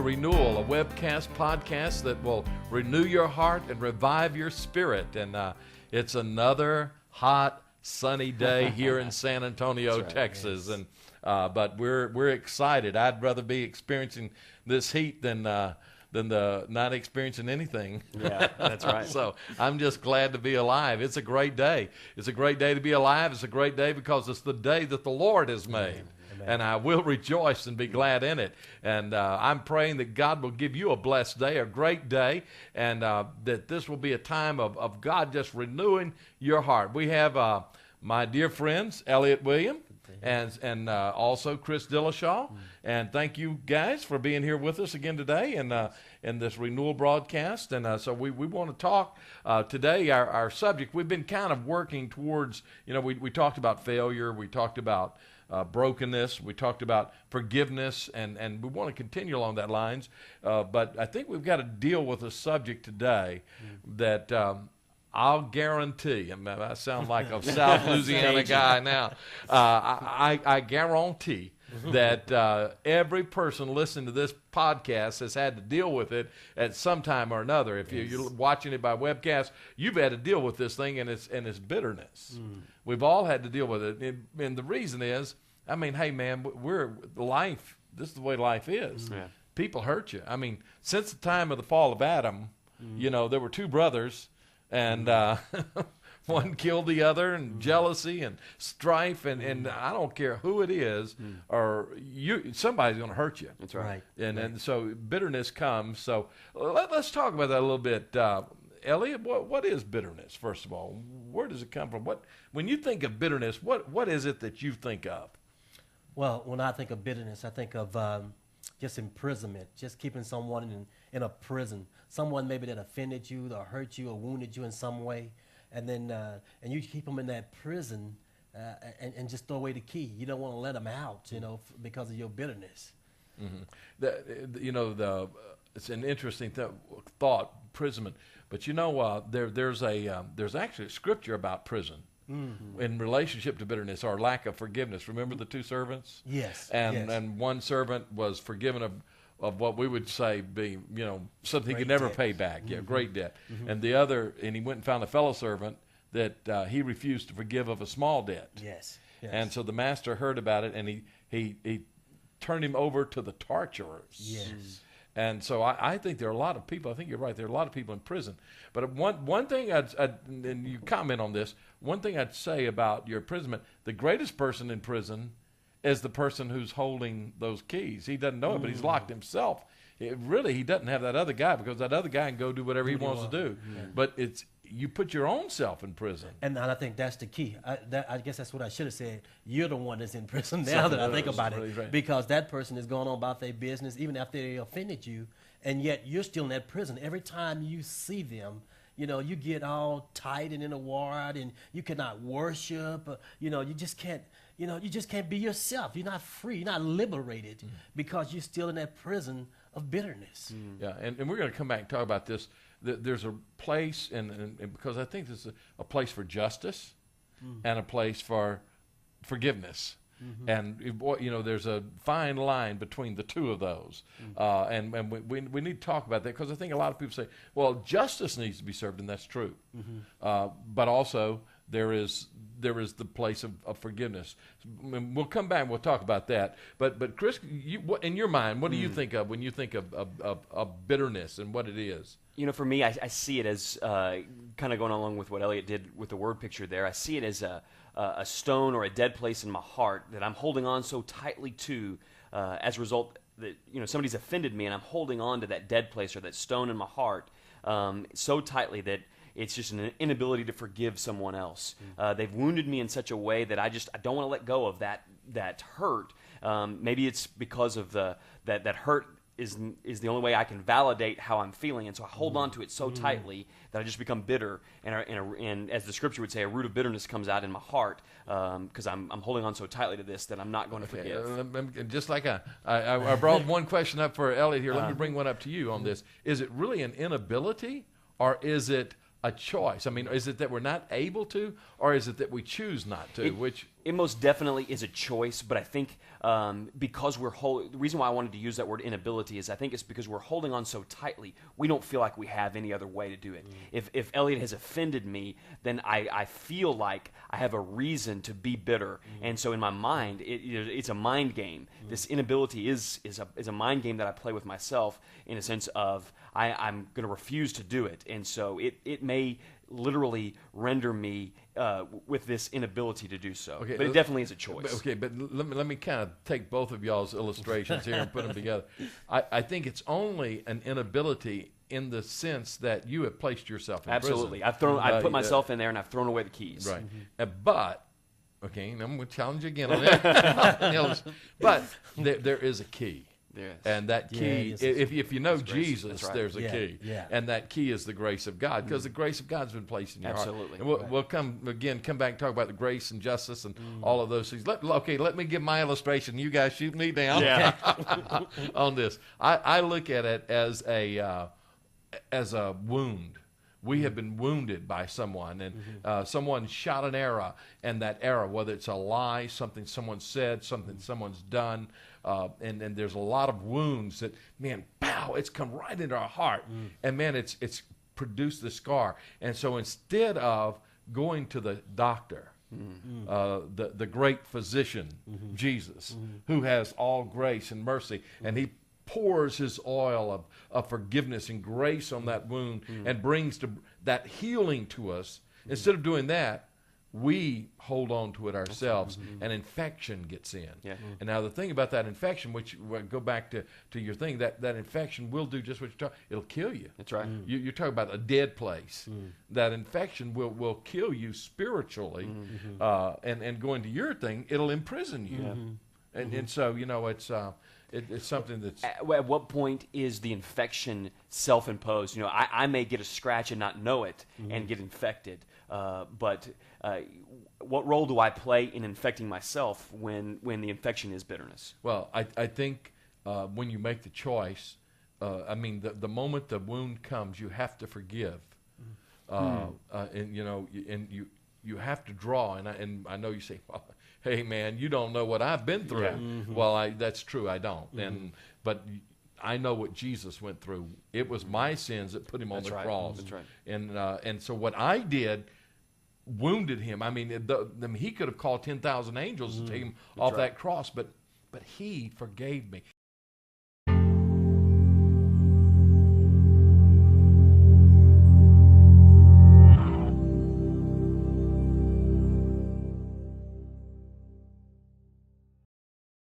Renewal, a webcast podcast that will renew your heart and revive your spirit. And it's another hot, sunny day here in San Antonio, right, Texas. yes. And but we're excited. I'd rather be experiencing this heat than the not experiencing anything. Yeah, that's right. So I'm just glad to be alive. It's a great day. It's a great day to be alive. It's a great day because it's the day that the Lord has made. Amen. And I will rejoice and be glad in it. And I'm praying that God will give you a blessed day, a great day, and that this will be a time of God just renewing your heart. We have my dear friends, Elliot William, and also Chris Dillashaw. And thank you guys for being here with us again today in this Renewal broadcast. And so we want to talk today, our subject. We've been kind of working towards, we talked about failure. We talked about brokenness. We talked about forgiveness, and we want to continue along that lines. But I think we've got to deal with a subject today that I'll guarantee. I sound like a South Louisiana guy now. I guarantee that every person listening to this podcast has had to deal with it at some time or another. If you're watching it by webcast, you've had to deal with this thing and its bitterness. We've all had to deal with it, and the reason is, hey man, this is the way life is. Yeah. People hurt you. Since the time of the fall of Adam, there were two brothers, and one killed the other, and jealousy and strife, and I don't care who it is, or somebody's going to hurt you. That's right. And so bitterness comes. So let's talk about that a little bit. Elliot, what is bitterness, first of all? Where does it come from? When you think of bitterness, what is it that you think of? Well, when I think of bitterness, I think of just imprisonment, just keeping someone in a prison, someone maybe that offended you or hurt you or wounded you in some way, and then and you keep them in that prison and just throw away the key. You don't want to let them out, because of your bitterness. Mm-hmm. It's an interesting thought, imprisonment. But there's actually a scripture about prison. Mm-hmm. In relationship to bitterness or lack of forgiveness. Remember the two servants? Yes. And one servant was forgiven of what we would say be, something he could never pay back. Mm-hmm. Yeah, great debt. Mm-hmm. And the other, and he went and found a fellow servant that he refused to forgive of a small debt. Yes. And so the master heard about it, and he turned him over to the torturers. Yes. And so I think there are a lot of people. I think you're right. There are a lot of people in prison. But one thing and you comment on this. One thing I'd say about your imprisonment: the greatest person in prison is the person who's holding those keys. He doesn't know it, but he's locked himself. He doesn't have that other guy, because that other guy can go do whatever he wants to do. Yeah. But you put your own self in prison. And I think that's the key. I guess that's what I should have said. You're the one that's in prison now that I think about it. Right. Because that person is going on about their business even after they offended you, and yet you're still in that prison. Every time you see them, you get all tight and in a ward, and you cannot worship. You just can't. You just can't be yourself. You're not free. You're not liberated because you're still in that prison of bitterness. Yeah, and we're going to come back and talk about this. There's a place, and because I think there's a place for justice and a place for forgiveness. Mm-hmm. And there's a fine line between the two of those, and we need to talk about that, because I think a lot of people say, well, justice needs to be served, and that's true, but also there is the place of forgiveness. We'll come back and we'll talk about that. But Chris, in your mind, what do you think of when you think of bitterness and what it is? For me, I see it as kind of going along with what Elliot did with the word picture there. I see it as a stone or a dead place in my heart that I'm holding on so tightly to as a result that somebody's offended me, and I'm holding on to that dead place or that stone in my heart so tightly that it's just an inability to forgive someone else. They've wounded me in such a way that I don't want to let go of that hurt. Maybe it's because of that hurt is the only way I can validate how I'm feeling, and so I hold on to it so tightly that I just become bitter, and as the scripture would say, a root of bitterness comes out in my heart because I'm holding on so tightly to this that I'm not going to forgive. Just like I brought one question up for Elliot here. Let me bring one up to you on this. Is it really an inability, or is it a choice? Is it that we're not able to, or is it that we choose not to? It most definitely is a choice, but I think because the reason why I wanted to use that word inability is I think it's because we're holding on so tightly, we don't feel like we have any other way to do it. If Elliot has offended me, then I feel like I have a reason to be bitter, and so in my mind, it's a mind game. This inability is a mind game that I play with myself in a sense of I'm going to refuse to do it, and so it may literally render me with this inability to do so. Okay, but it definitely is a choice. But let me kind of take both of y'all's illustrations here and put them together. I think it's only an inability in the sense that you have placed yourself in Absolutely. prison. I've put myself in there and I've thrown away the keys. Right. But, okay, and I'm going to challenge you again on that. But there is a key. Yes. And that key, if you know Jesus, right. there's a key. Yeah. And that key is the grace of God, because the grace of God's been placed in your Absolutely. heart. And we'll come back and talk about the grace and justice and all of those things. Let me give my illustration. You guys shoot me down on this. I look at it as a wound. We have been wounded by someone, and someone shot an arrow, and that arrow, whether it's a lie, something someone said, something someone's done, and there's a lot of wounds that, man, pow, it's come right into our heart, and man, it's produced the scar. And so instead of going to the doctor, the great physician, Jesus, who has all grace and mercy, and he pours his oil of forgiveness and grace on that wound and brings that healing to us. Instead of doing that, we hold on to it ourselves, and infection gets in. Yeah. And now the thing about that infection, which we'll go back to your thing, that infection will do just what you're talking. It'll kill you. That's right. You're talking about a dead place. That infection will kill you spiritually, and going to your thing, it'll imprison you. And so it's something that's. At what point is the infection self-imposed? I may get a scratch and not know it and get infected. But what role do I play in infecting myself when the infection is bitterness? Well, I think when you make the choice, the moment the wound comes, you have to forgive, and you have to draw. And I know you say, well, hey man, you don't know what I've been through. Yeah. Well, that's true, I don't. But I know what Jesus went through. It was my sins that put him on the cross. That's right. And so what I did wounded him. He could have called 10,000 angels to take him off that cross, but he forgave me.